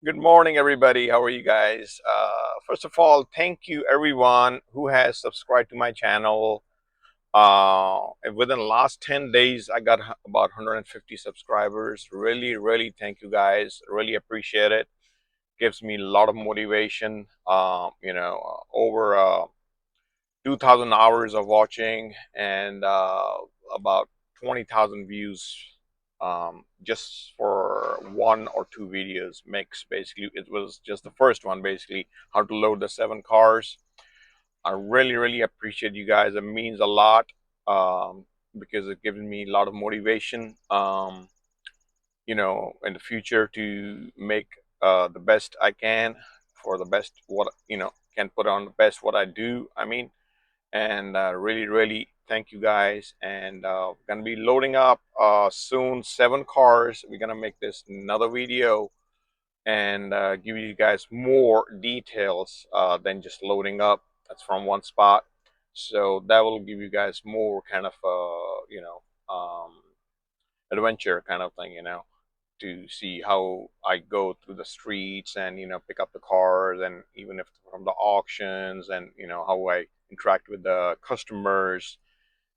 Good morning, everybody. How are you guys? First of all, thank you, everyone who has subscribed to my channel. And within the last 10 days, I got about 150 subscribers. Really, really thank you guys. Really appreciate it. Gives me a lot of motivation. Over 2,000 hours of watching and about 20,000 views just for one or two videos makes basically it was just the first one, basically how to load the 7 cars. I really appreciate you guys. It means a lot because it gives me a lot of motivation in the future to make the best I can for the best what can put on the best what I do, and really thank you guys. And gonna be loading up soon 7 cars. We're gonna make this another video and give you guys more details than just loading up. That's from one spot, so that will give you guys more kind of adventure kind of thing, to see how I go through the streets and pick up the cars, and even if from the auctions, and how I interact with the customers.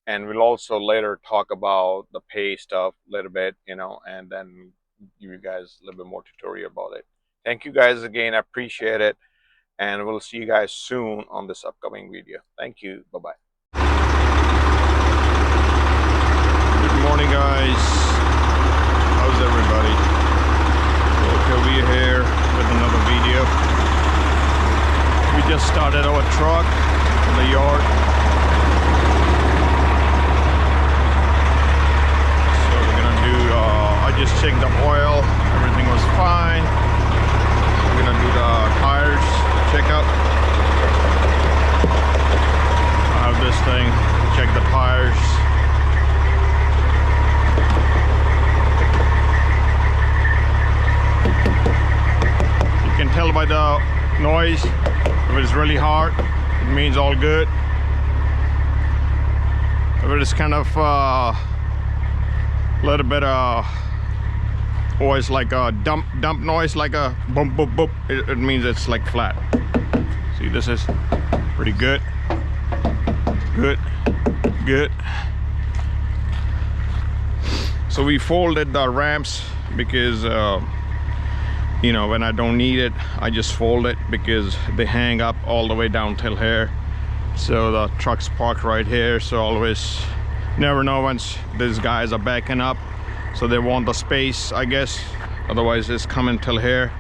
And we'll also later talk about the pay stuff a little bit, and then give you guys a little bit more tutorial about it. Thank you guys again. I appreciate it, and we'll see you guys soon on this upcoming video. Thank you. Bye bye. Good morning, guys. How's everybody? Okay, we're here with another video. We just started our truck in the yard. So we're gonna do, I just checked the oil. Everything was fine. We're gonna do the tires checkup. I have this thing, check the tires. You can tell by the noise if it's really hard, it means all good. If it is kind of a little bit always like a dump noise, like a bump boop boop, it means it's like flat. See, this is pretty good. Good. So we folded the ramps because when I don't need it, I just fold it because they hang up all the way down till here. So the truck's parked right here, so always never know once these guys are backing up, so they want the space, I guess, otherwise it's coming till here.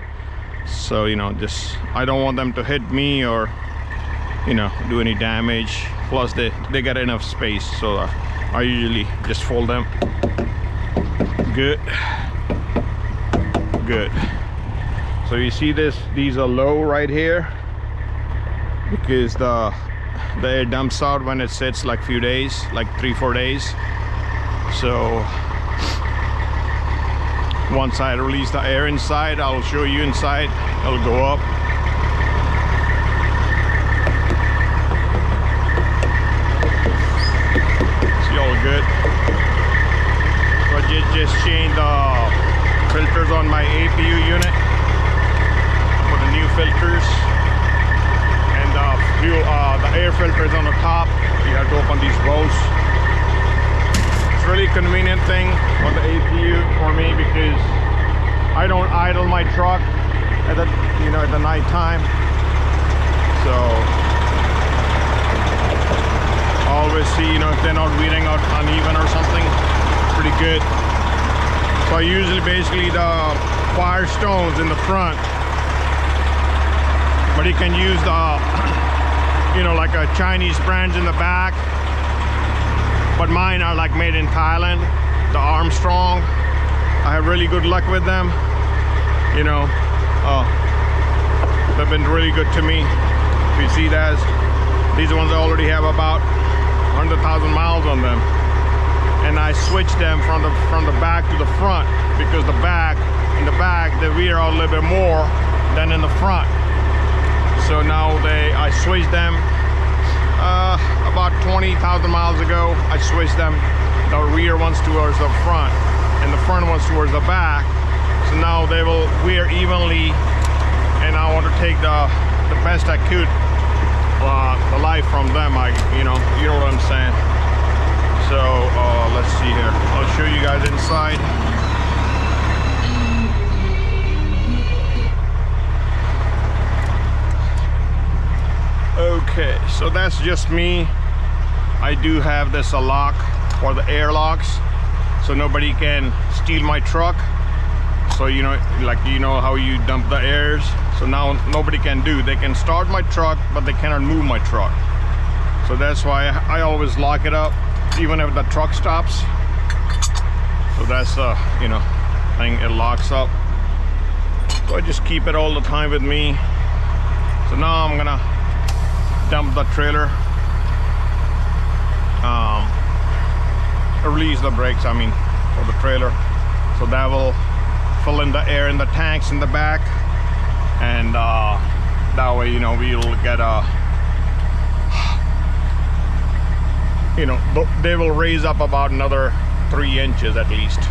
So just I don't want them to hit me or do any damage. Plus they got enough space, so I usually just fold them. Good. So you see these are low right here because the air dumps out when it sits like few days, like 3-4 days. So once I release the air inside, I'll show you inside. It'll go up. See, all good. So I just changed the filters on my APU unit. Put the new filters, and the air filters on the top. You have to open these bolts. It's really convenient thing on the APU for me because I don't idle my truck at the night time. So always see if they're not weeding out uneven or something. Pretty good. So I usually basically the Firestones in the front, but you can use the like a Chinese brands in the back, but mine are like made in Thailand, the Armstrong. I have really good luck with them. They've been really good to me. If you see that, these ones already have about 100,000 miles on them. And I switched them from the back to the front because in the back they wear out a little bit more than in the front. So now I switched them about 20,000 miles ago. I switched them, the rear ones towards the front and the front ones towards the back. So now they will wear evenly want to take the best I could, the life from them. You know what I'm saying. So let's see here. I'll show you guys inside. Okay, so that's just me. I do have this a lock for the air locks, so nobody can steal my truck. So you know, like you know how you dump the airs. So now nobody can do. They can start my truck, but they cannot move my truck. So that's why I always lock it up, even if the truck stops. So that's you know, thing, it locks up. So I just keep it all the time with me. So now I'm gonna dump the trailer, release the brakes, I mean, for the trailer. So that will fill in the air in the tanks in the back, and that way, you know, we'll get a, you know, they will raise up about another 3 inches at least.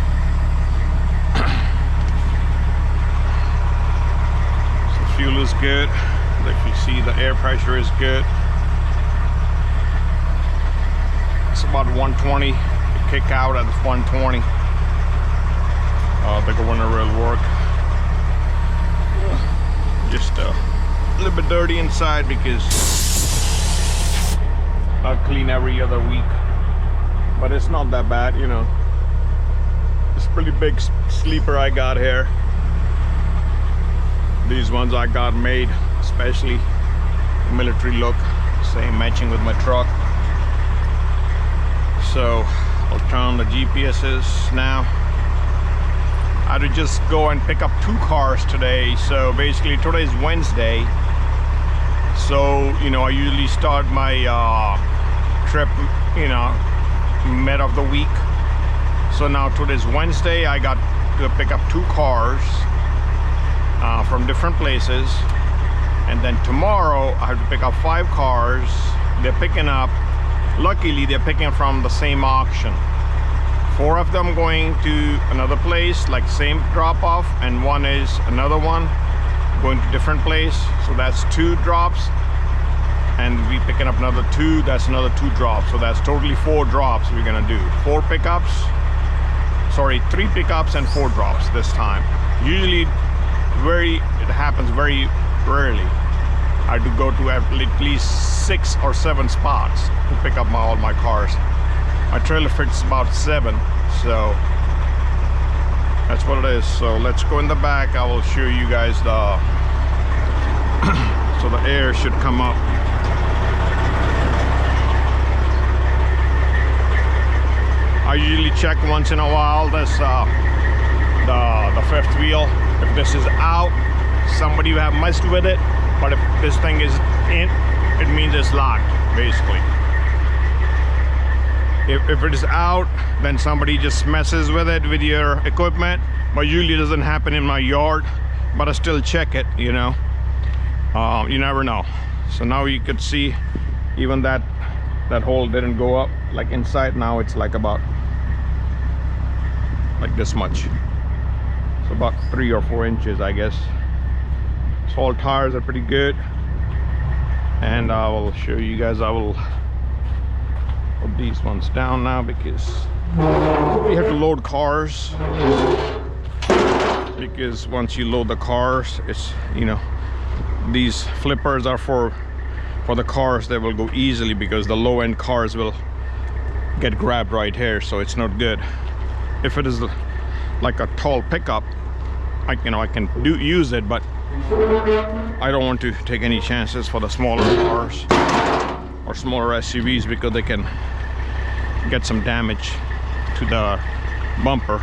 So fuel is good. If you see, the air pressure is good. It's about 120. You kick out at 120. The governor will work. Just a little bit dirty inside because I clean every other week. But it's not that bad, you know. It's a pretty big sleeper I got here. These ones I got made, especially military look, same matching with my truck. So I'll turn on the GPSs now. I had to just go and pick up 2 cars today. So basically today's Wednesday, so you know, I usually start my trip, you know, mid of the week. So now today's Wednesday, I got to pick up 2 cars from different places, and then tomorrow I have to pick up 5 cars. They're picking up, luckily they're picking from the same auction. 4 of them going to another place, like same drop off, and 1 is another one going to different place. So that's 2 drops, and we picking up another 2, that's another 2 drops. So that's totally 4 drops we're gonna do. 4 pickups, sorry, 3 pickups and 4 drops this time. Usually it happens very rarely. I do go to at least 6 or 7 spots to pick up all my cars. My trailer fits about 7, so that's what it is. So let's go in the back. I will show you guys the so the air should come up. I usually check once in a while this the 5th wheel. If this is out, somebody have messed with it. But if this thing is in, it means it's locked, basically. If it is out, then somebody just messes with it with your equipment. But usually it doesn't happen in my yard, but I still check it, you know. You never know. So now you could see even that hole didn't go up. Like inside now it's like about like this much. So about 3 or 4 inches, I guess. So all tires are pretty good. And I will show you guys, I will put these ones down now because we have to load cars. Because once you load the cars, it's, you know, these flippers are for the cars that will go easily, because the low-end cars will get grabbed right here, so it's not good. If it is like a tall pickup, I can use it, but I don't want to take any chances for the smaller cars or smaller SUVs, because they can get some damage to the bumper.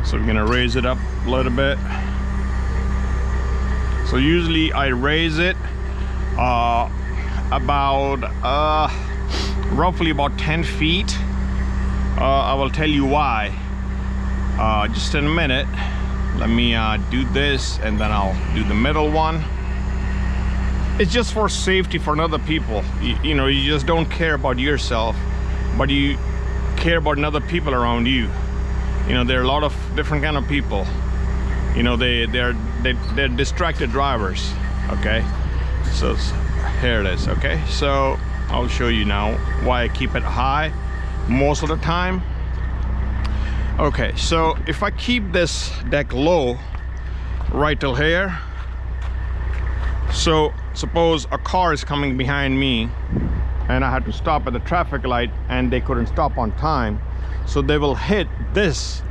So we're gonna raise it up a little bit. So usually I raise it about roughly about 10 feet. I will tell you why just in a minute. Let me do this, and then I'll do the middle one. It's just for safety for other people. You know, you just don't care about yourself, but you care about other people around you. You know, there are a lot of different kind of people. You know, they're they're distracted drivers. Okay, so here it is. Okay, so I'll show you now why I keep it high most of the time. Okay, so if I keep this deck low right till here, so suppose a car is coming behind me and I had to stop at the traffic light and they couldn't stop on time, so they will hit this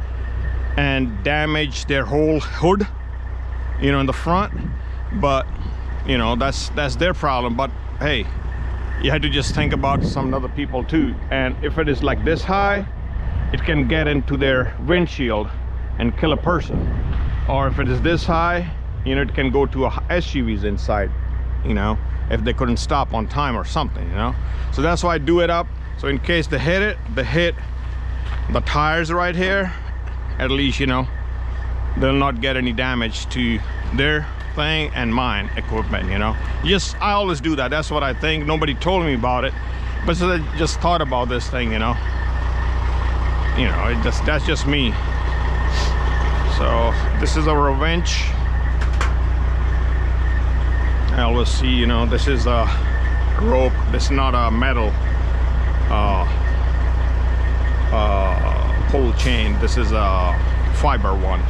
and damage their whole hood, you know, in the front. But you know, that's their problem. But hey, you had to just think about some other people too. And if it is like this high, it can get into their windshield and kill a person. Or if it is this high, you know, it can go to a SUVs inside, you know, if they couldn't stop on time or something, you know. So that's why I do it up, so in case they hit it, they hit the tires right here, at least, you know, they'll not get any damage to their thing and mine equipment, you know. I always do that. That's what I think. Nobody told me about it, but so I just thought about this thing, you know. You know, that's just me. So this is our winch. I always see, you know, this is a rope. This is not a metal pull chain. This is a fiber one.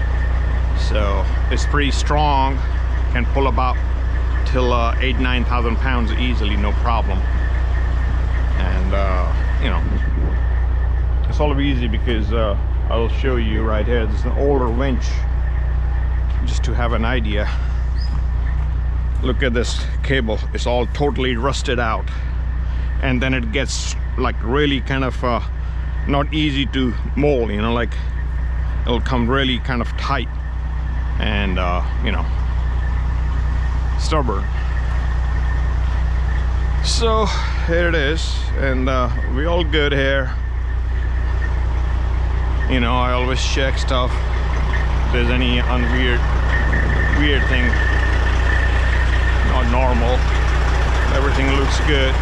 So it's pretty strong. Can pull about till 8,000–9,000 pounds easily, no problem. And you know, it's all easy because I'll show you right here. This is an older winch, just to have an idea. Look at this cable. It's all totally rusted out, and then it gets like really kind of not easy to mold, you know, like it'll come really kind of tight and you know, stubborn. So here it is, and we all good here. You know, I always check stuff if there's any weird thing, not normal. Everything looks good.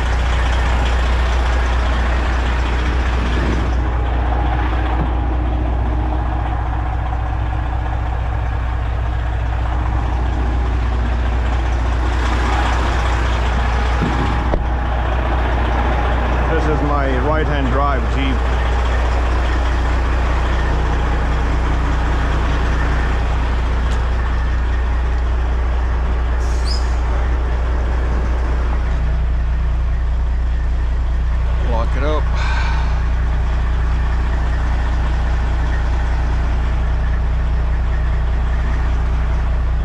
This is my right-hand drive Jeep. Lock it up.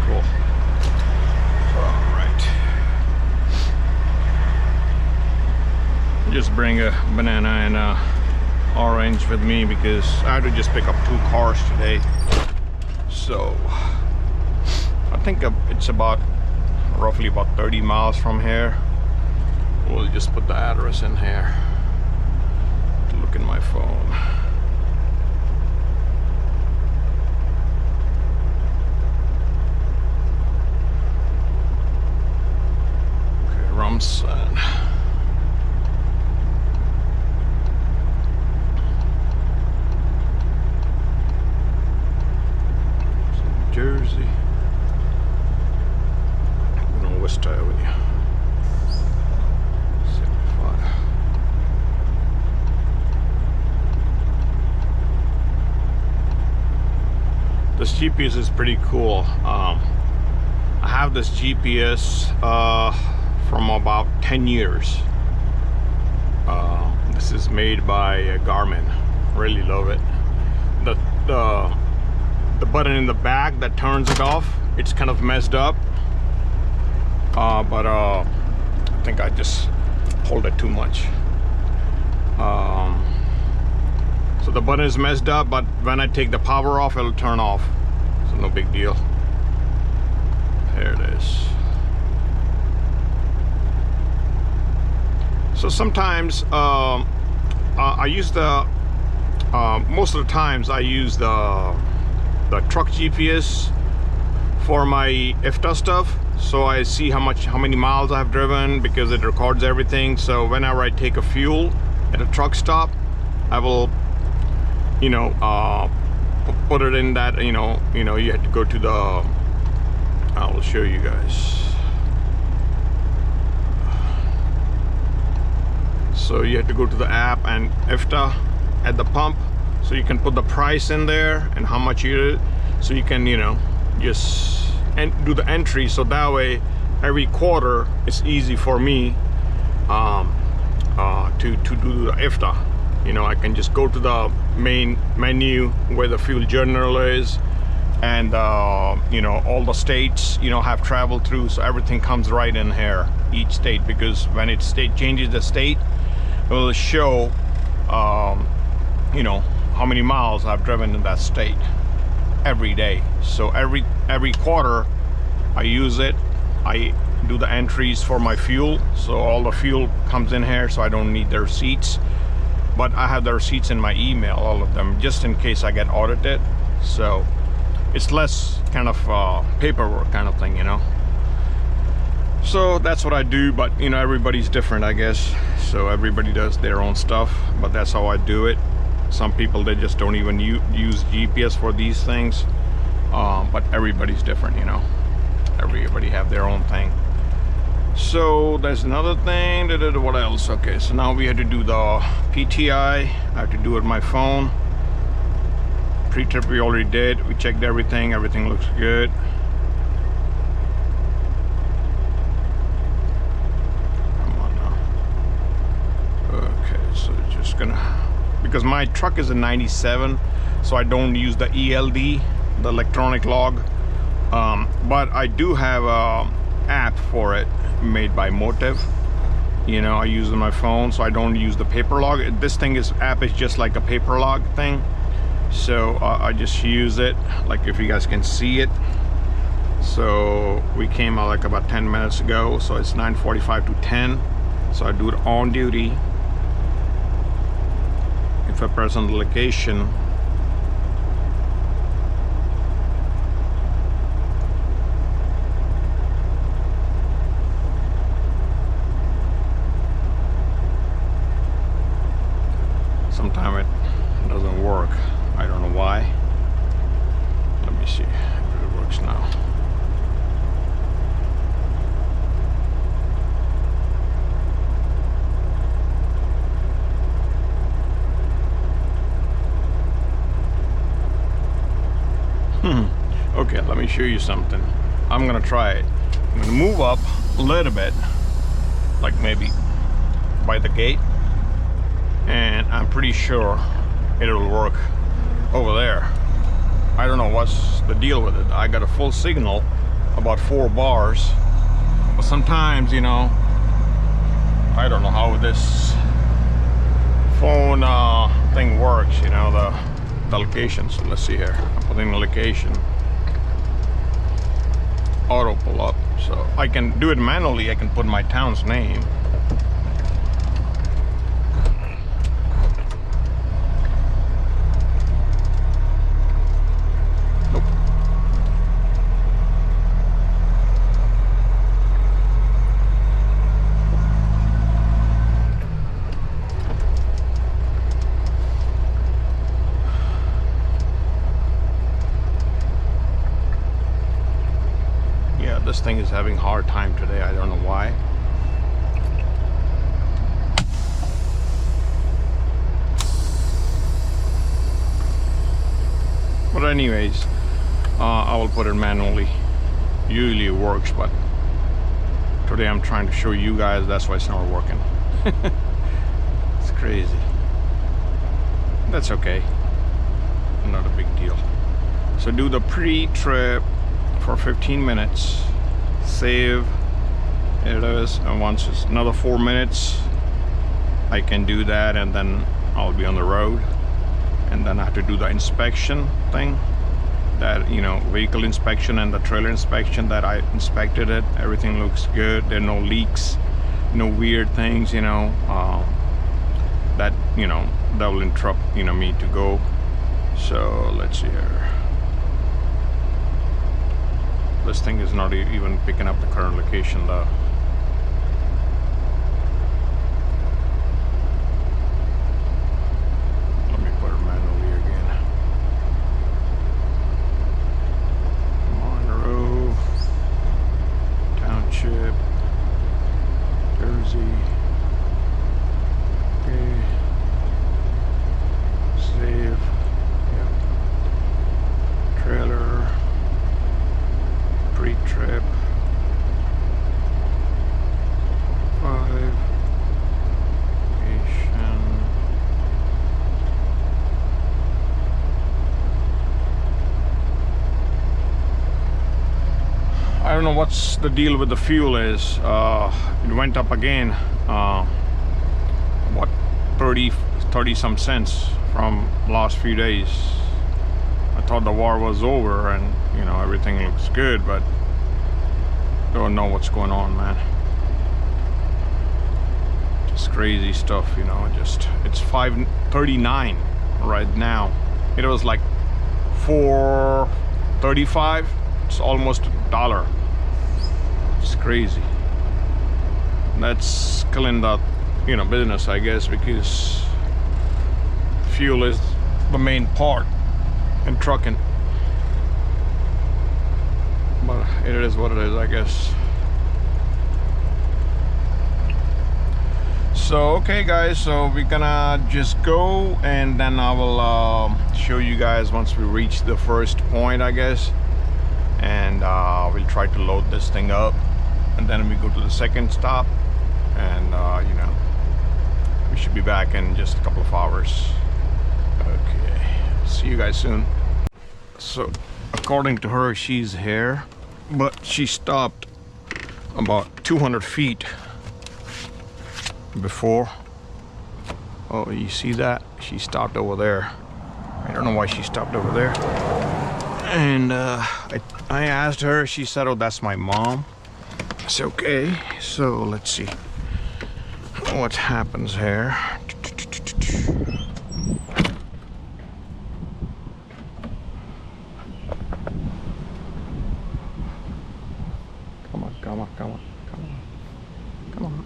Cool. All right. Just bring a banana and a orange with me because I had to just pick up 2 cars today. So I think it's roughly about 30 miles from here. We'll just put the address in here to look in my phone. Okay, Rumson. Jersey. West Avenue. 75. This GPS is pretty cool. I have this GPS from about 10 years. This is made by Garmin. Really love it. The button in the back that turns it off, it's kind of messed up. But I think I just hold it too much. So the button is messed up, but when I take the power off, it'll turn off. So no big deal. There it is. So sometimes I use most of the times I use the truck GPS for my IFTA stuff. So I see how many miles I've driven because it records everything. So whenever I take a fuel at a truck stop, I will, you know, put it in that, you know, you have to go to show you guys. So you have to go to the app and IFTA at the pump, so you can put the price in there and how much you, so you can, you know, just do the entry, so that way every quarter it's easy for me to do the IFTA. You know, I can just go to the main menu where the fuel journal is, and you know, all the states, you know, have traveled through, so everything comes right in here, each state, because when it changes the state, it will show you know, how many miles I've driven in that state every day. So every quarter I use it, I do the entries for my fuel, so all the fuel comes in here, so I don't need the receipts, but I have the receipts in my email, all of them, just in case I get audited. So it's less kind of paperwork kind of thing, you know. So that's what I do, but you know, everybody's different, I guess. So everybody does their own stuff, but that's how I do it. Some people, they just don't even use GPS for these things, but everybody's different, you know. Everybody have their own thing. So there's another thing. What else? Okay, so now we had to do the PTI. I have to do it on my phone. Pre-trip we already did. We checked everything. Everything looks good. Because my truck is a 97, so I don't use the ELD, the electronic log, but I do have a app for it made by Motive. You know, I use it on my phone, so I don't use the paper log. This app is just like a paper log thing, so I just use it, like if you guys can see it. So we came out like about 10 minutes ago, so it's 9:45 to 10, so I do it on duty. If I press on the location, sometimes it doesn't work. I don't know why. Let me see if it works now. Okay, let me show you something. I'm gonna try it. I'm gonna move up a little bit, like maybe by the gate, and I'm pretty sure it'll work over there. I don't know what's the deal with it. I got a full signal, about 4 bars, but sometimes, you know, I don't know how this phone thing works, you know, the location. So let's see here. I'm putting the location. Auto pull up, so I can do it manually. I can put my town's name. Nope. This thing is having a hard time today. I don't know why. But anyways, I will put it manually. Usually it works, but today I'm trying to show you guys, that's why it's not working. It's crazy. That's okay. Not a big deal. So do the pre-trip for 15 minutes. Save. It is, and once it's another 4 minutes, I can do that, and then I'll be on the road. And then I have to do the inspection thing, that, you know, vehicle inspection and the trailer inspection, that I inspected it. Everything looks good. There are no leaks, no weird things, you know, that, you know, that will interrupt, you know, me to go. So let's see here. This thing is not even picking up the current location though. Let me put it manually again. Monroe. trip. 5 Asian. I don't know what's the deal with the fuel is. It went up again. What, 30 some cents from last few days. I thought the war was over and you know everything looks good, but don't know what's going on, man. Just crazy stuff, you know. Just it's 5.39 right now. It was like 4.35. It's almost $1. It's crazy. That's killing the business, I guess, because fuel is the main part in trucking. But it is what it is, I guess. So okay guys, so we're gonna just go and then I will show you guys once we reach the first point, I guess, and we'll try to load this thing up, and then we go to the second stop, and you know, we should be back in just a couple of hours. Okay, see you guys soon. So according to her, she's here, but she stopped about 200 feet before. Oh, you see that? She stopped over there. I don't know why she stopped over there. And I asked her, she said, oh, that's my mom. I said, okay, so let's see what happens here. Come on, come on, come on, come on, come on,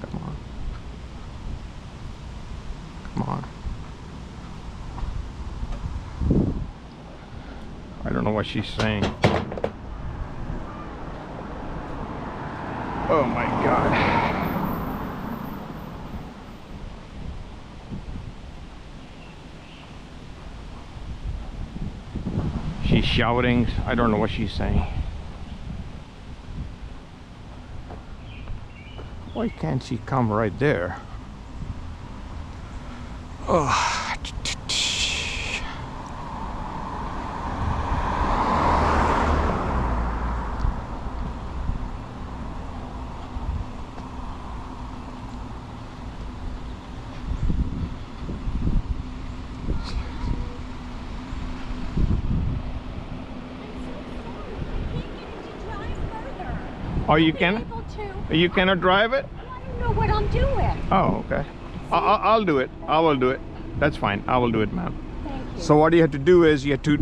come on, come on. I don't know what she's saying. Oh my God. She's shouting. I don't know what she's saying. Why can't she come right there? Oh. Oh, you can? You cannot drive it? I don't know what I'm doing. Oh, okay. I'll do it. I will do it. That's fine. I will do it, ma'am. Thank you. So what you have to do is you have to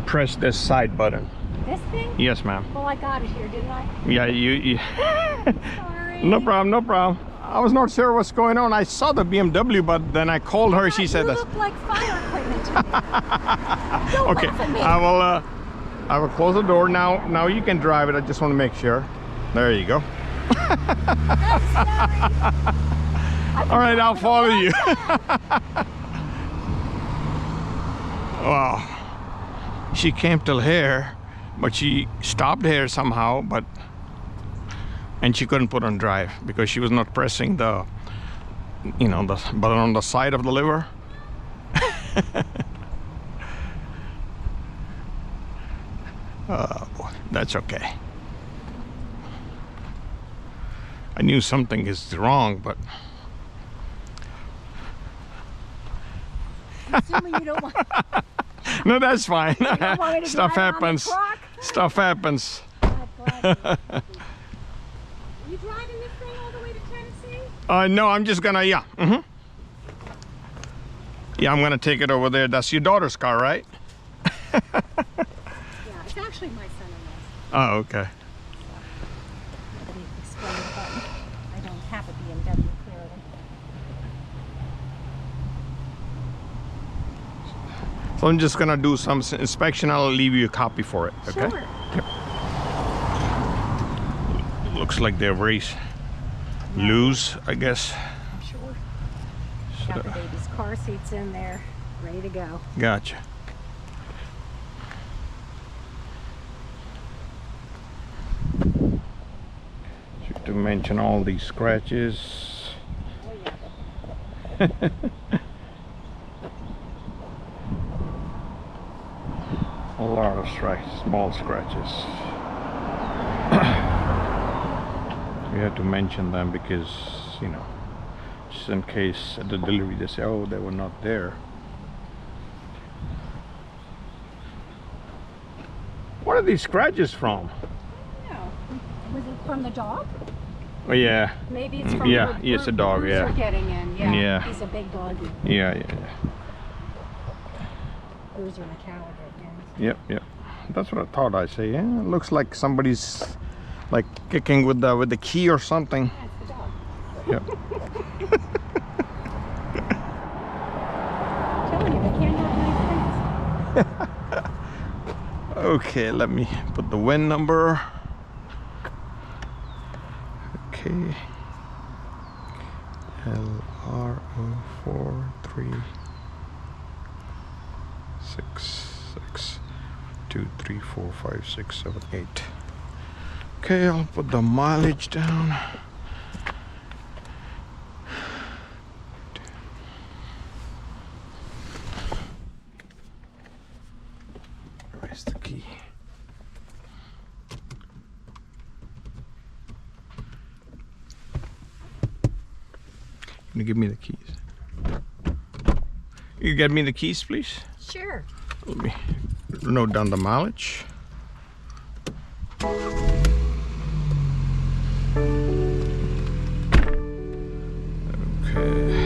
press this side button. This thing? Yes, ma'am. Well, I got it here, didn't I? Yeah, you Sorry. No problem, no problem. I was not sure what's going on. I saw the BMW, but then I called her. She said you that. look like fire equipment. Don't Okay, laugh at me. I will close the door now. Now you can drive it. I just want to make sure. There you go. I'm sorry. All right, I'll follow you. Wow. She came till here, but she stopped here somehow, and she couldn't put on drive because she was not pressing the, you know, the button on the side of the lever. Oh boy, that's okay. I knew something is wrong, but Assuming you don't want, no, that's fine. you don't want me to Stuff drive on the happens. truck? Stuff happens. God bless you. You driving this thing all the way to Tennessee? No, I'm just gonna, yeah. Yeah, I'm gonna take it over there. That's your daughter's car, right? Yeah, it's actually my son-in-law's. Oh, okay. Nobody explained it, but I don't have a BMW clearly. So I'm just gonna do some inspection. I'll leave you a copy for it, okay? Sure. Looks like they're very loose, I guess. I'm sure. Got the baby's car seats in there, ready to go. Gotcha. to mention all these scratches. Oh yeah. A lot of small scratches. We have to mention them because, you know, just in case at the delivery they say, oh, they were not there. What are these scratches from? No. Was it from the dog? Oh yeah. Maybe it's from yeah, the it's a dog, Bruiser yeah. getting in. Yeah. Yeah. He's a big doggy. Yeah. Bruiser and a cow again. Yep. That's what I thought. I say, yeah, it looks like somebody's like kicking with the key or something. Yeah, it's the dog. Yep. I'm telling you, they can't have nice things. Okay, let me put the VIN number. Okay. LRO43662345678. Okay, I'll put the mileage down. Where's the key? Can you give me the keys? You get me the keys, please? Sure. Let me note down the mileage. Okay.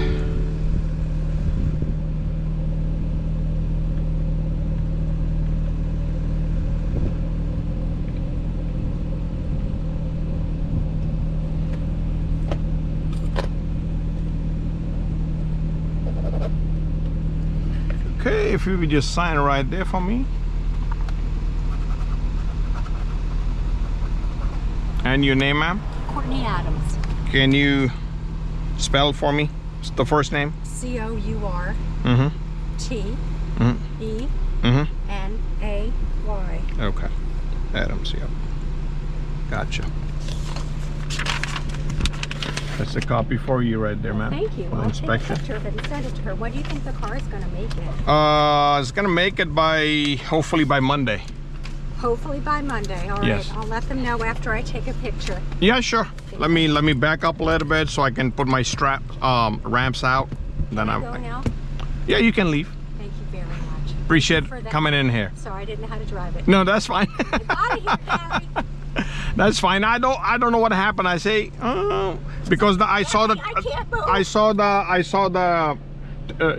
Okay, if you would just sign right there for me. And your name, ma'am? Courtney Adams. Can you spell for me the first name? COURTENAY. Okay. Adams, yeah. Gotcha. That's a copy for you right there, ma'am. Thank you. For the I'll inspection. take a picture of it and send it to her. What do you think the car is going to make it? It's gonna make it by hopefully by Monday. Hopefully by Monday. All right. Yes. I'll let them know after I take a picture. Yeah, sure. Let me back up a little bit so I can put my strap ramps out. Then Can I go now? Yeah, you can leave. Thank you very much. Appreciate For that. coming in here. Sorry, I didn't know how to drive it. No, that's fine. Get out of here, Gary. That's fine. I don't know what happened. I say because I saw the I can't move. I saw the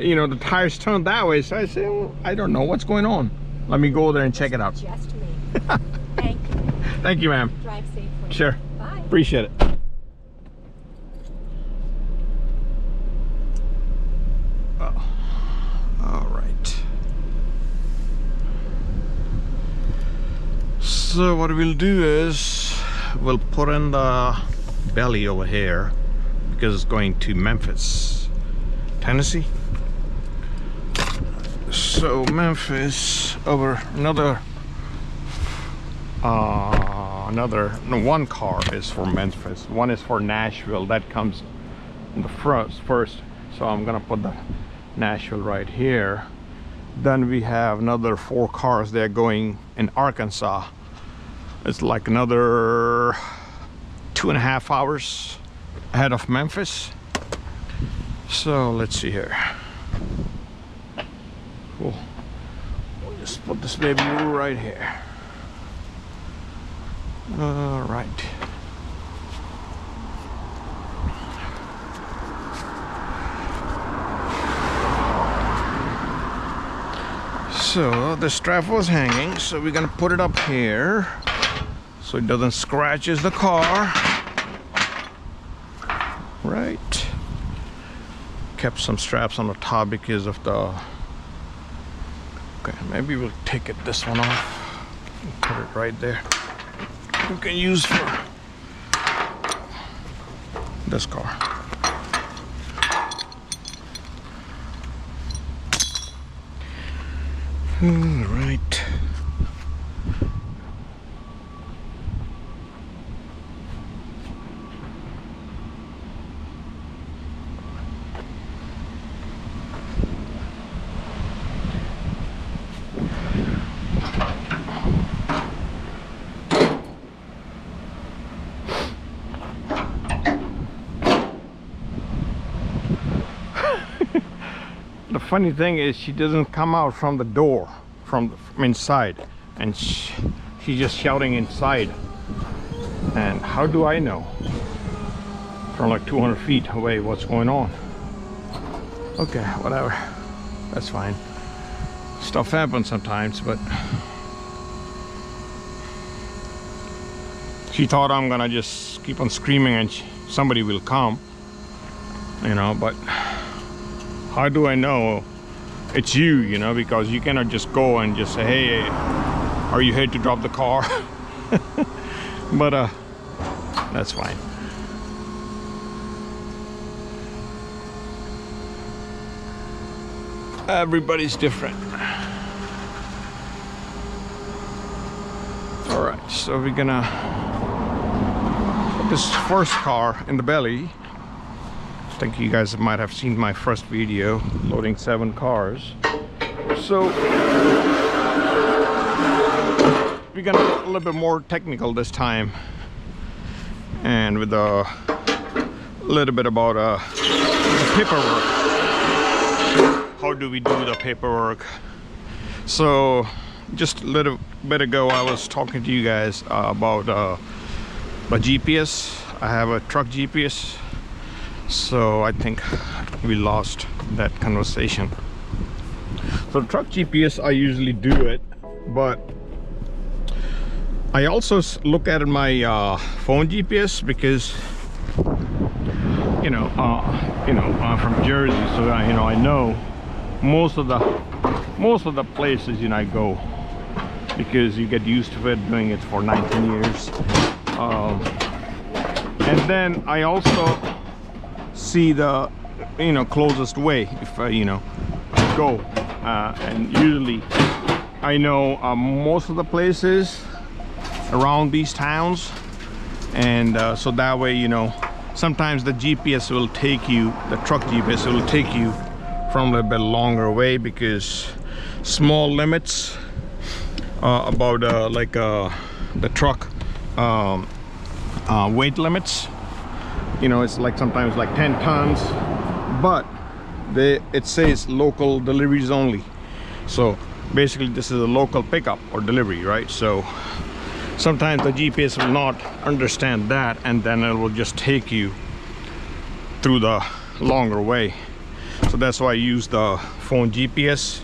you know, the tires turned that way. So I say, well, I don't know what's going on. Let me go there and check it out. Just me. Thank you. Thank you, ma'am. Drive safely. Sure. Bye. Appreciate it. Oh. All right. So what we'll do is we'll put in the belly over here because it's going to Memphis, Tennessee. So Memphis over no, one car is for Memphis, one is for Nashville. That comes in the first. So I'm gonna put the Nashville right here. Then we have another 4 cars there going in Arkansas. It's like another 2.5 hours ahead of Memphis. So let's see here. Cool. We'll just put this baby right here. All right. So the strap was hanging, so we're gonna put it up here so it doesn't scratches the car. Right. Kept some straps on the top because of the. Okay, maybe we'll take this one off and put it right there. We can use for this car. All right. funny thing is she doesn't come out from the door, from inside, and she's just shouting inside. And how do I know from like 200 feet away what's going on? Okay, whatever, that's fine. Stuff happens sometimes, but she thought I'm gonna just keep on screaming and somebody will come, you know. But how do I know it's you, you know? Because you cannot just go and just say, hey, are you here to drop the car? But that's fine. Everybody's different. All right, so we're gonna put this first car in the belly. I think you guys might have seen my first video loading 7 cars. So we're gonna get a little bit more technical this time, and with a little bit about the paperwork. How do we do the paperwork? So just a little bit ago I was talking to you guys about the GPS. I have a truck GPS, so I think we lost that conversation. So truck GPS, I usually do it, but I also look at my phone GPS because I'm from Jersey, so I know most of the places I go, because you get used to it, doing it for 19 years. And then I also see the closest way if I go, and usually I know most of the places around these towns, and so that way sometimes the GPS will take you, the truck GPS will take you from a bit longer way, because small limits about the truck weight limits, it's like sometimes like 10 tons, but it says local deliveries only. So basically this is a local pickup or delivery, right? So sometimes the GPS will not understand that, and then it will just take you through the longer way. So that's why I use the phone GPS,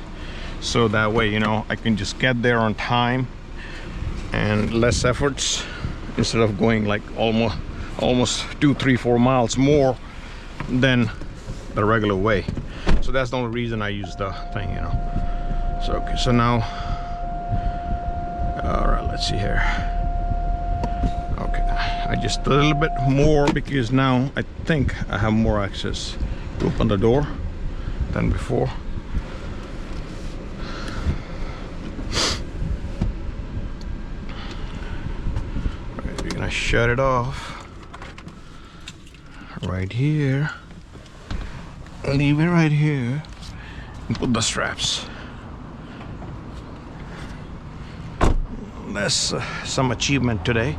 so that way I can just get there on time and less efforts, instead of going like almost 2, 3, 4 miles more than the regular way. So that's the only reason I use the thing, So okay, so now, all right, let's see here. Okay, I just a little bit more, because now I think I have more access to open the door than before. Alright, we're gonna shut it off right here, leave it right here, and put the straps. That's some achievement today.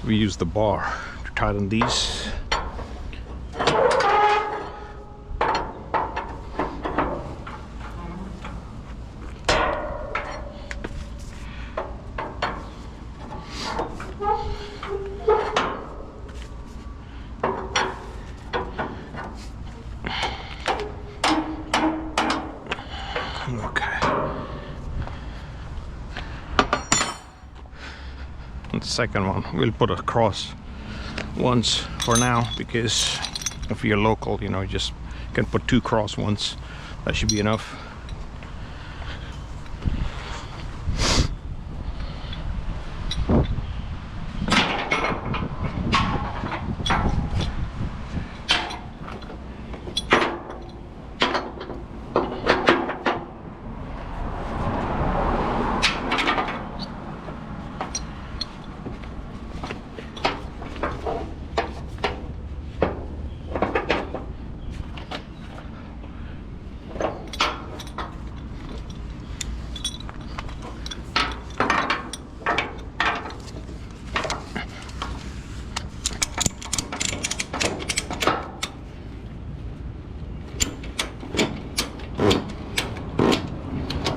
We use the bar to tighten these. The second one we'll put across once for now, because if you're local, you know, you just can put 2 cross ones. That should be enough.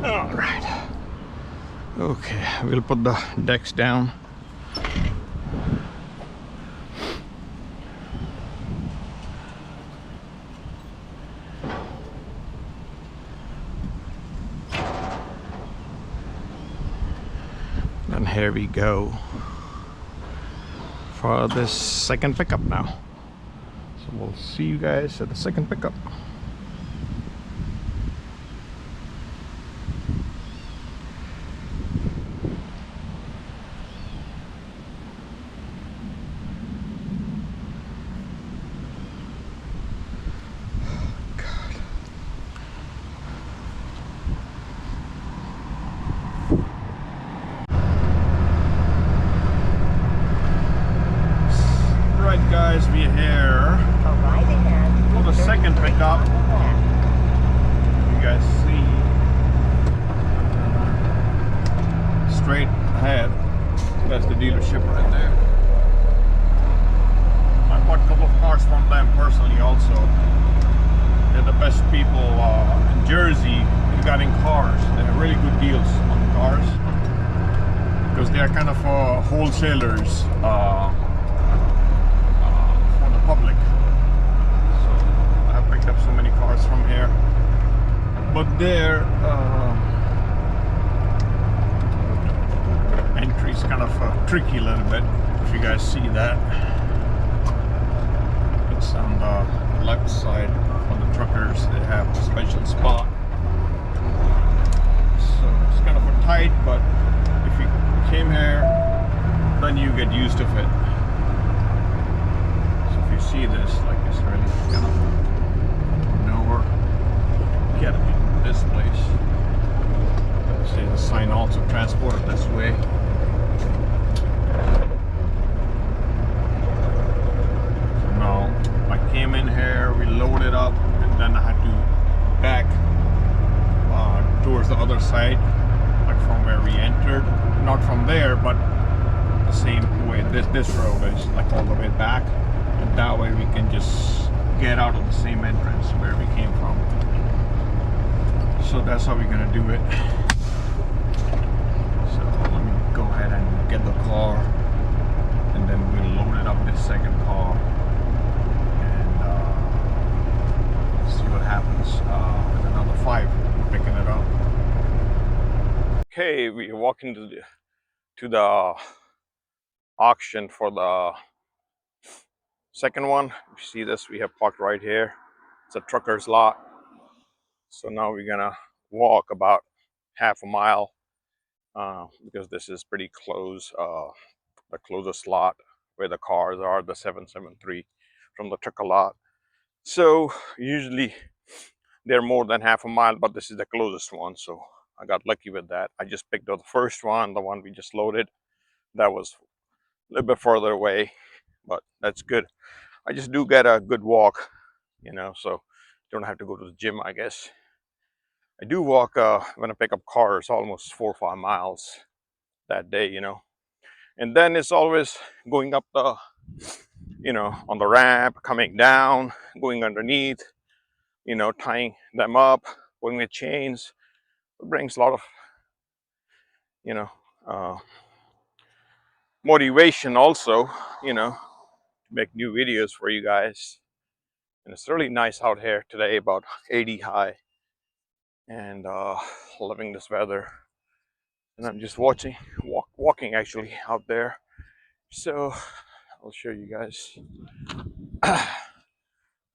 All right. Okay, we'll put the decks down. And here we go for this second pickup now. So we'll see you guys at the second pickup. Right guys, we're here for the second pickup. You guys see straight ahead, that's the dealership right there. I bought a couple of cars from them personally also. They're the best people in Jersey regarding cars. They have really good deals on the cars because they are kind of wholesalers for the public. So I have picked up so many cars from here, but their entry is kind of tricky a little bit. If you guys see that, it's on the left side. For the truckers, they have a special spot, so it's kind of a tight, but if you came here, then you get used to it. So if you see this, like, it's really kind of nowhere get in this place. See the sign also transported this way. So now I came in here, we loaded up, and then I had to back towards the other side, like from where we entered. Not from there, but the same way. This road is like all the way back, and that way we can just get out of the same entrance where we came from. So that's how we're gonna do it. So let me go ahead and get the car, and then we'll load it up this second car, and see what happens with another 5 picking it up. Okay, we are walking to the auction for the second one. You see this, we have parked right here. It's a trucker's lot. So now we're gonna walk about half a mile because this is pretty close, the closest lot where the cars are, the 773 from the trucker lot. So usually they're more than half a mile, but this is the closest one, so I got lucky with that. I just picked up the first one, the one we just loaded. That was a little bit further away, but that's good. I just do get a good walk, you know, so don't have to go to the gym, I guess. I do walk when I pick up cars almost 4 or 5 miles that day, you know. And then it's always going up the, you know, on the ramp, coming down, going underneath, you know, tying them up, putting the chains. It brings a lot of, you know, motivation also, you know, to make new videos for you guys. And it's really nice out here today, about 80 high, and loving this weather. And I'm just walking actually out there. So I'll show you guys.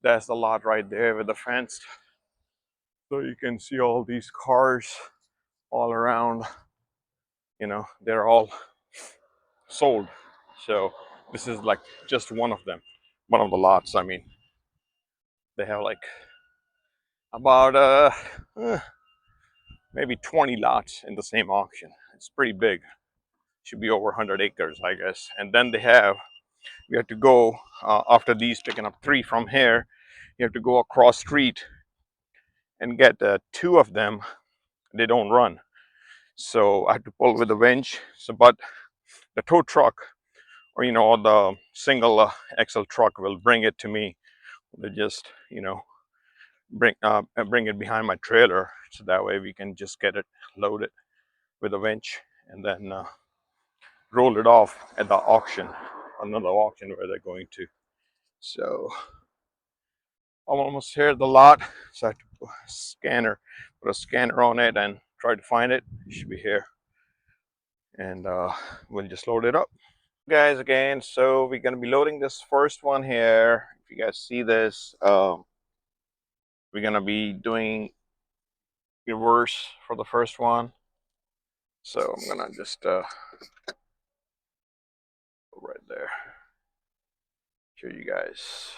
That's the lot right there with the fence. So you can see all these cars all around. You know, they're all sold. So this is like just one of them, one of the lots. I mean, they have like about maybe 20 lots in the same auction. It's pretty big. Should be over 100 acres, I guess. And then we have to go after these, picking up 3 from here. You have to go across street and get 2 of them. They don't run, so I have to pull with a winch. So, but the tow truck, or the single axle truck, will bring it to me. They just bring it behind my trailer, so that way we can just get it loaded with a winch and then roll it off at the auction, another auction where they're going to. So I'm almost here at the lot, so I have to put a scanner on it and try to find it. It should be here, and we'll just load it up, guys. Again, so we're gonna be loading this first one here. If you guys see this, we're gonna be doing reverse for the first one. So I'm gonna just go right there, show you guys.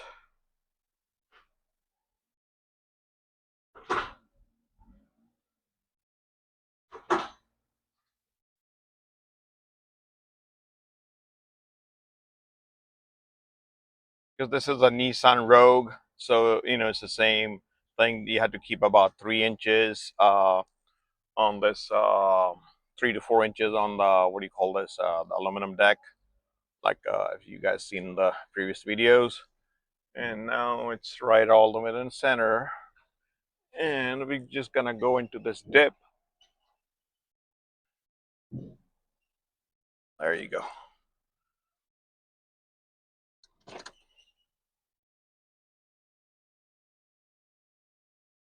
Because this is a Nissan Rogue, so it's the same thing. You have to keep about 3 inches on this, 3 to 4 inches on the, what do you call this, the aluminum deck, like if you guys seen the previous videos. And now it's right all the way in the center, and we're just gonna go into this dip. There you go.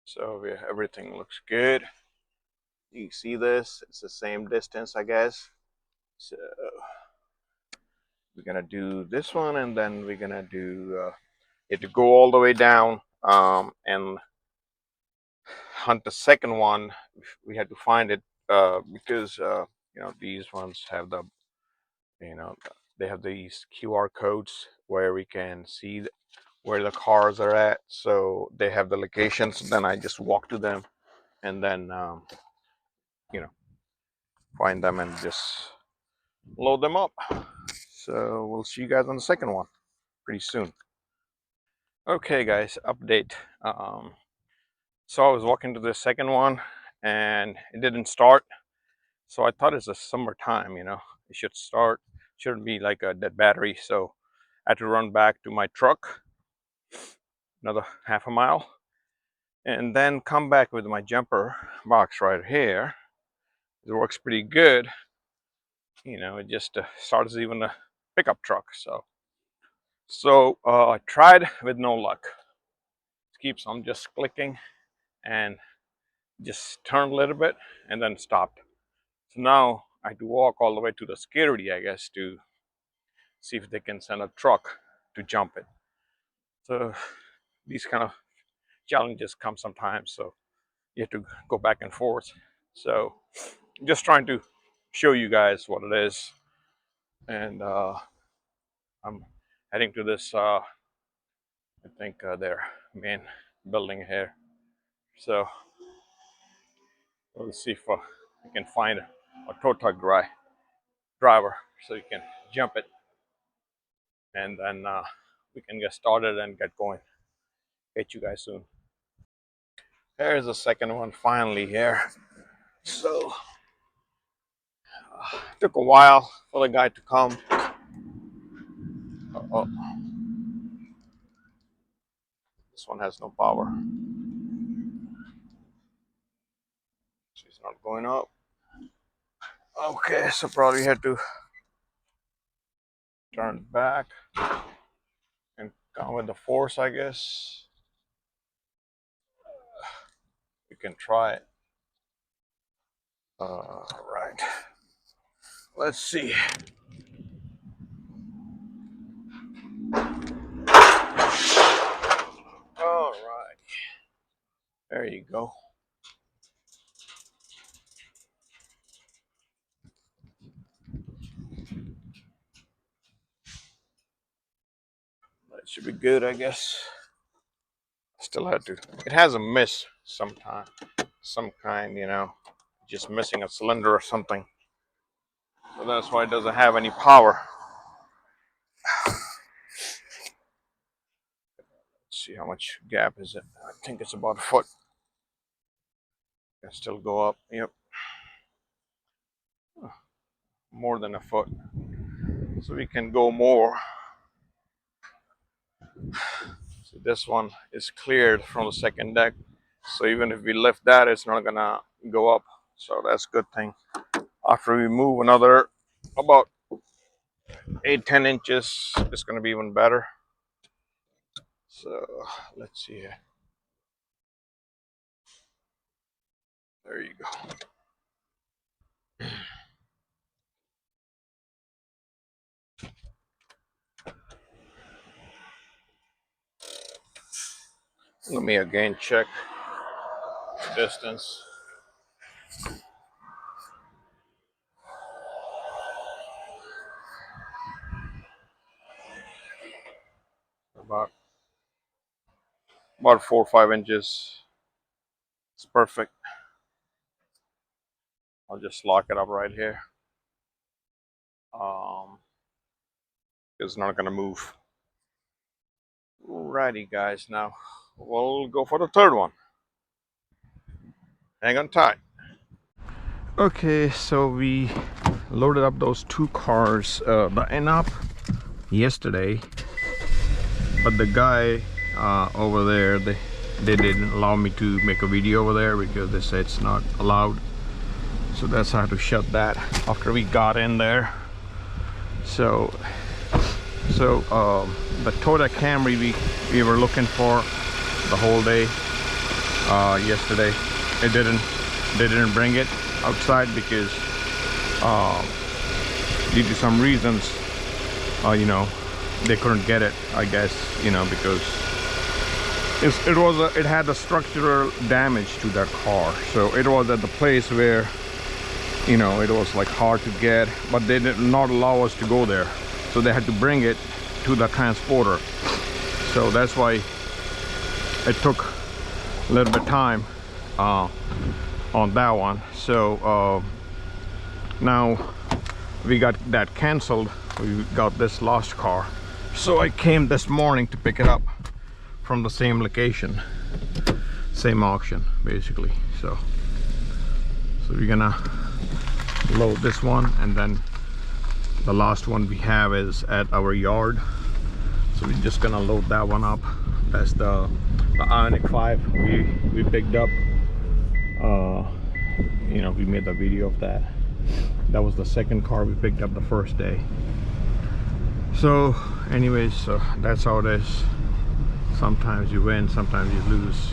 So everything looks good. You see this? It's the same distance, I guess. So we're gonna do this one, and then we're gonna do it to go all the way down and hunt the second one. We had to find it because these ones have the they have these QR codes where we can see where the cars are at. So they have the locations. Then I just walk to them and then find them and just load them up. So we'll see you guys on the second one pretty soon. Okay, guys, update. So I was walking to the second one and it didn't start. So I thought it's a summertime, it should start. Shouldn't be like a dead battery. So I had to run back to my truck, another half a mile, and then come back with my jumper box right here. It works pretty good. It just starts even a pickup truck. So I tried with no luck. It keeps on just clicking and just turned a little bit and then stopped. So now I have to walk all the way to the security, I guess, to see if they can send a truck to jump it. So these kind of challenges come sometimes, so you have to go back and forth. So I'm just trying to show you guys what it is. And I'm heading to this, I think their main building here. So we'll see if we can find a tow truck driver so you can jump it, and then we can get started and get going. Catch you guys soon. There's the second one finally here. So took a while for the guy to come. Oh, this one has no power. She's not going up. Okay, so probably had to turn back and come with the force, I guess. You can try it. Right. Let's see. go. That should be good, I guess. Still had to. It has a miss sometime, some kind, you know, just missing a cylinder or something. So that's why it doesn't have any power. Let's see how much gap is it. I think it's about a foot. Can still go up. Yep, more than a foot. So we can go more. So this one is cleared from the second deck. So even if we lift that, it's not gonna go up. So that's a good thing. After we move another about 8-10 inches, it's gonna be even better. So let's see here. There you go. Let me again check distance. About 4 or 5 inches. It's perfect. I'll just lock it up right here. It's not gonna move. Alrighty, guys. Now we'll go for the third one. Hang on tight. Okay, so we loaded up those 2 cars, the ENOP yesterday, but the guy over there, they didn't allow me to make a video over there because they said it's not allowed. So that's how I had to shut that after we got in there. So the Toyota Camry we were looking for the whole day yesterday. They didn't bring it outside because due to some reasons, you know, they couldn't get it, I guess, you know, because it had a structural damage to that car. So it was at the place where, you know, it was like hard to get, but they did not allow us to go there. So they had to bring it to the transporter. So that's why it took a little bit of time on that one. So now we got that canceled. We got this lost car. So I came this morning to pick it up from the same location, same auction basically. So we're gonna load this one, and then the last one we have is at our yard. So we're just gonna load that one up. That's the Ioniq 5 we picked up. You know, we made the video of that. That was the second car we picked up the first day. So anyways, so that's how it is. Sometimes you win, sometimes you lose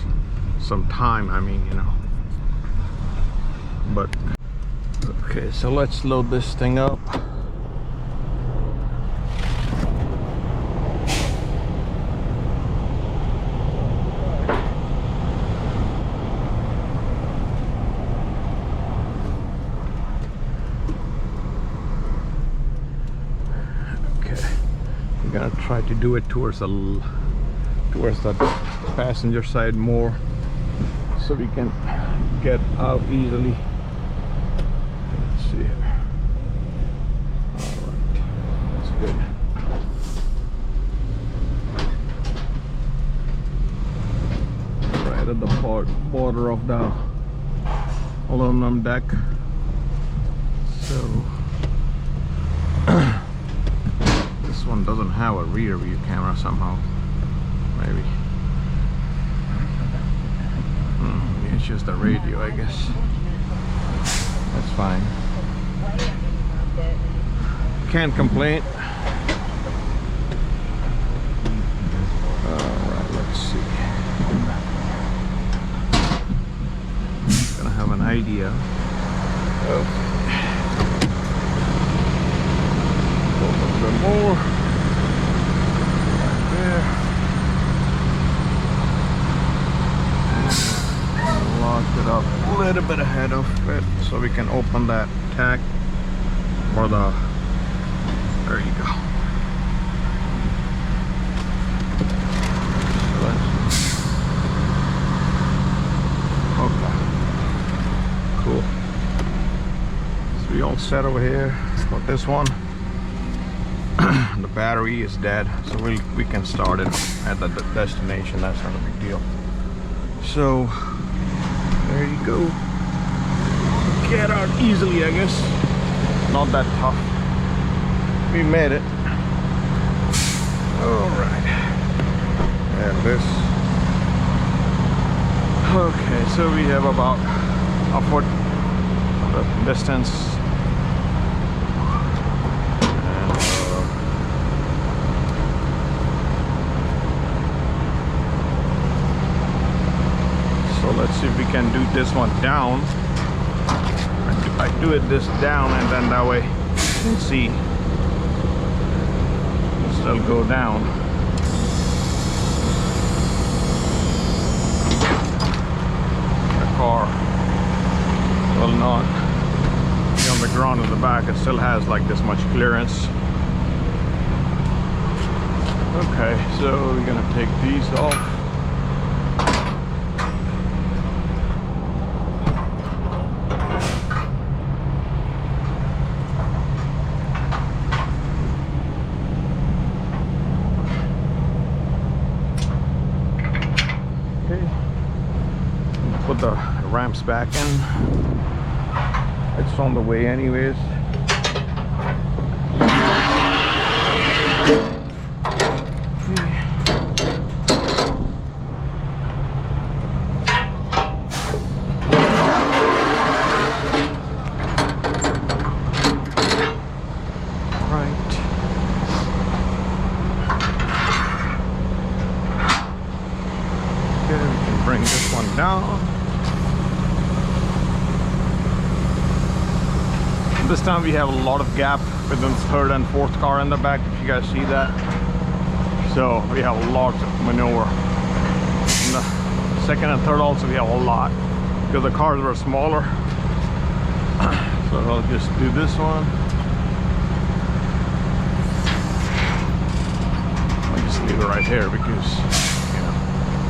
some time, I mean, you know. But okay, so let's load this thing up. Gonna try to do it towards the passenger side more, so we can get out easily. Let's see here. All right, that's good. Right at the border of the aluminum deck. So this one doesn't have a rear view camera somehow. Maybe. It's just the radio, I guess. That's fine. Can't complain. Alright, let's see. Gonna have an idea of a little bit more. Right there. little bit ahead of it so we can open that tag for the, there you go. Okay, cool. So we all set over here for this one. The battery is dead, so we can start it at the destination. That's not a big deal. So there you go. Get out easily, I guess. Not that tough. We made it. All right. And this. Okay, so we have about a foot of distance. And, so let's see if we can do this one down. I do it this down, and then that way you can see it'll still go down. Car will not be on the ground in the back. It still has like this much clearance. Okay, so we're gonna take these off. Put the ramps back in. It's on the way anyways. Bring this one down. This time we have a lot of gap between the third and fourth car in the back, if you guys see that. So we have a lot of maneuver. In the second and third also we have a lot, because the cars were smaller. So I'll just do this one. I'll just leave it right here because, you know,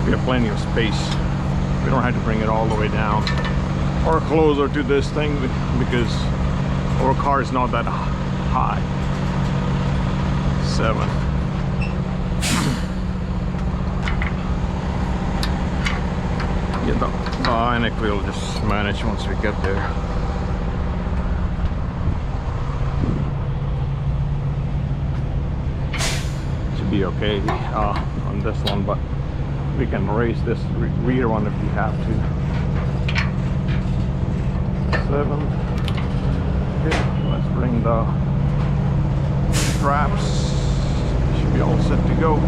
we have plenty of space. We don't have to bring it all the way down or closer to this thing, because our car is not that high. 7. Yeah, the Ioniq will just manage once we get there. Should be okay on this one, but we can raise this rear one if we have to. 7. Okay, let's bring the straps. Should be all set to go.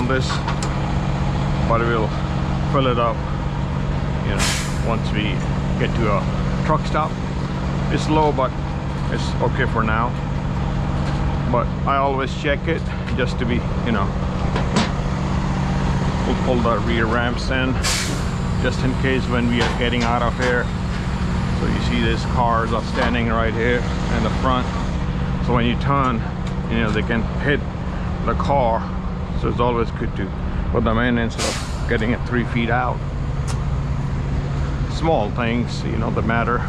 on this, but we'll fill it up, you know, once we get to a truck stop. It's low, but it's okay for now. But I always check it just to be, you know, we'll pull the rear ramps in just in case when we are getting out of here. So you see these cars are standing right here in the front. So when you turn, you know, they can hit the car. So it's always good to put them in instead of getting it 3 feet out. Small things, you know, that matter.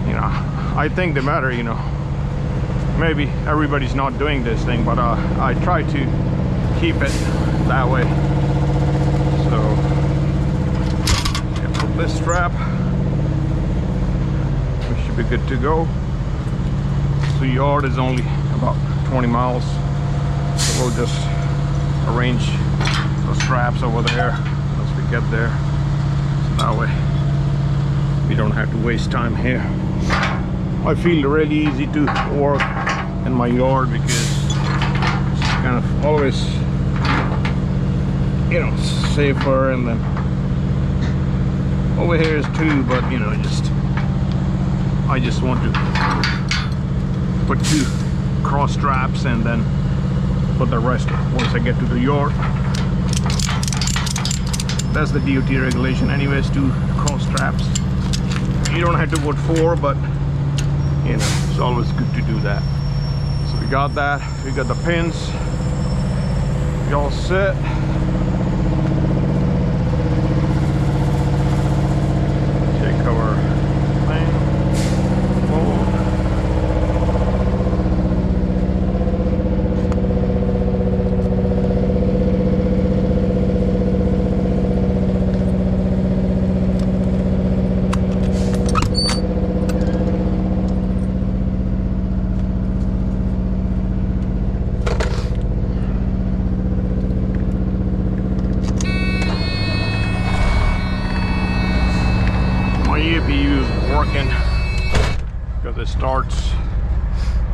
You know, I think they matter, you know. Maybe everybody's not doing this thing, but I try to keep it that way. So yeah, put this strap, we should be good to go. So yard is only about 20 miles, so we'll just arrange the straps over there once we get there, so that way we don't have to waste time here. I feel really easy to work in my yard because it's kind of always, you know, safer. And then over here is too, but you know, I just want to put 2 cross straps and then put the rest once I get to the yard. That's the DOT regulation anyways, 2 cross straps. You don't have to put 4, but you know, it's always good to do that. So we got that, we got the pins, we all set. Check our thing. Because it starts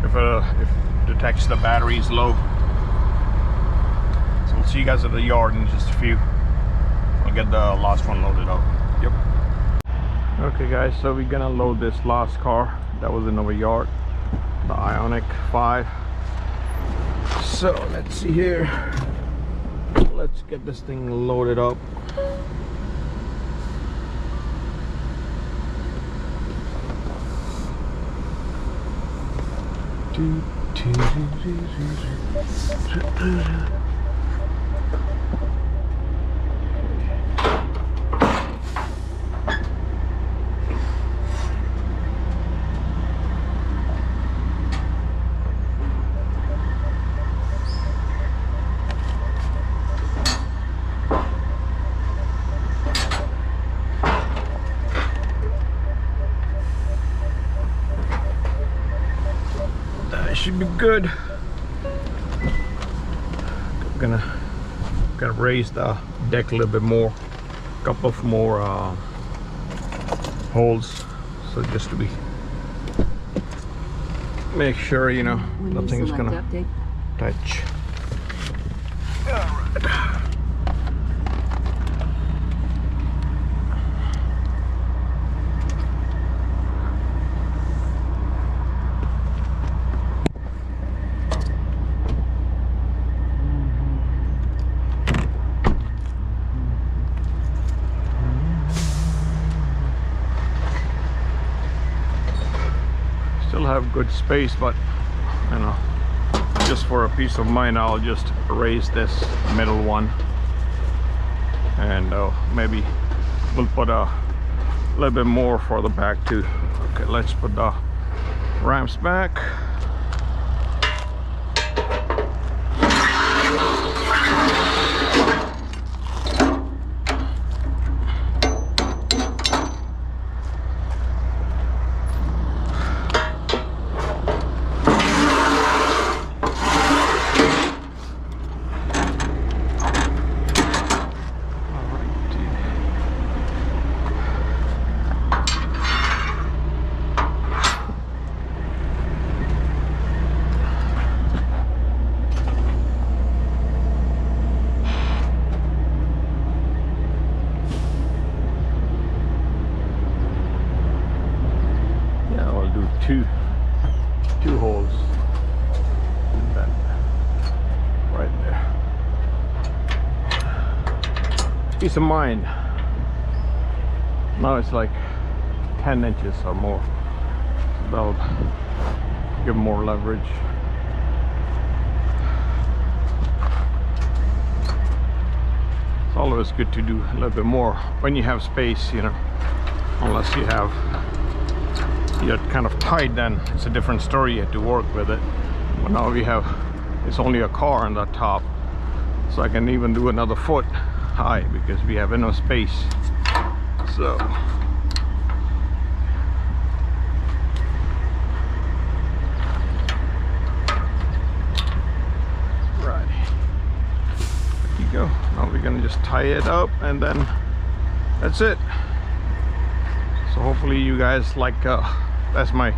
if it detects the battery is low. So we'll see you guys at the yard in just a few. I'll get the last one loaded up. Yep. Okay guys, so we're gonna load this last car that was in our yard, the Ioniq 5. So let's see here, let's get this thing loaded up. That should be good. Gonna raise the deck a little bit more, a couple of more holes, so just to be make sure, you know, nothing's gonna touch. All right. Have good space, but you know, just for a peace of mind, I'll just raise this middle one, and maybe we'll put a little bit more for the back too. Okay, let's put the ramps back. two holes. And then right there. Peace of mind. Now it's like 10 inches or more. That'll give more leverage. It's always good to do a little bit more when you have space, you know, unless you're kind of tight, then it's a different story. You have to work with it. But now it's only a car on the top, so I can even do another foot high because we have enough space. So right, there you go. Now we're gonna just tie it up and then that's it. So hopefully you guys like that's my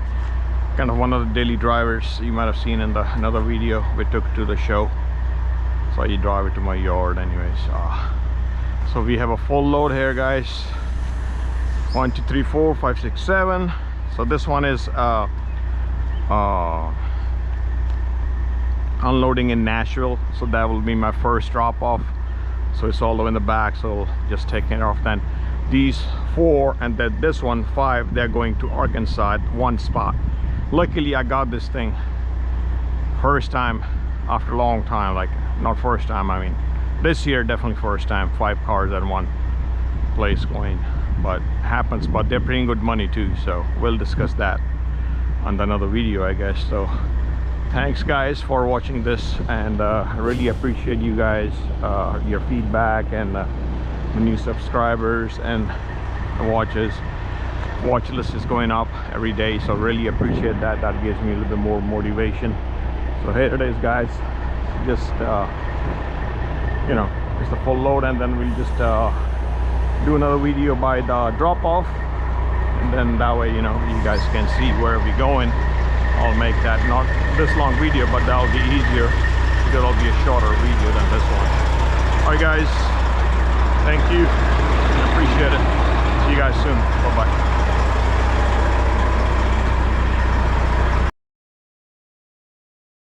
kind of one of the daily drivers you might have seen in another video we took to the show. So you drive it to my yard anyways. So we have a full load here, guys. 1 2 3 4 5 6 7. So this one is unloading in Nashville, so that will be my first drop off. So it's all the way in the back, so just taking it off. Then these 4 and then this one 5, they're going to Arkansas at one spot. Luckily I got this thing first time after a long time, like not first time, I mean this year definitely first time, 5 cars at one place going, but happens. But they're paying good money too, so we'll discuss that on another video, I guess. So thanks guys for watching this, and I really appreciate you guys, your feedback, and the new subscribers and the watches. Watch list is going up every day, so really appreciate that. That gives me a little bit more motivation. So here it is, guys. Just you know, it's the full load, and then we'll just do another video by the drop off, and then that way, you know, you guys can see where we're going. I'll make that not this long video, but that'll be easier because it'll be a shorter video than this one. All right guys, thank you, appreciate it. See you guys soon. Bye bye.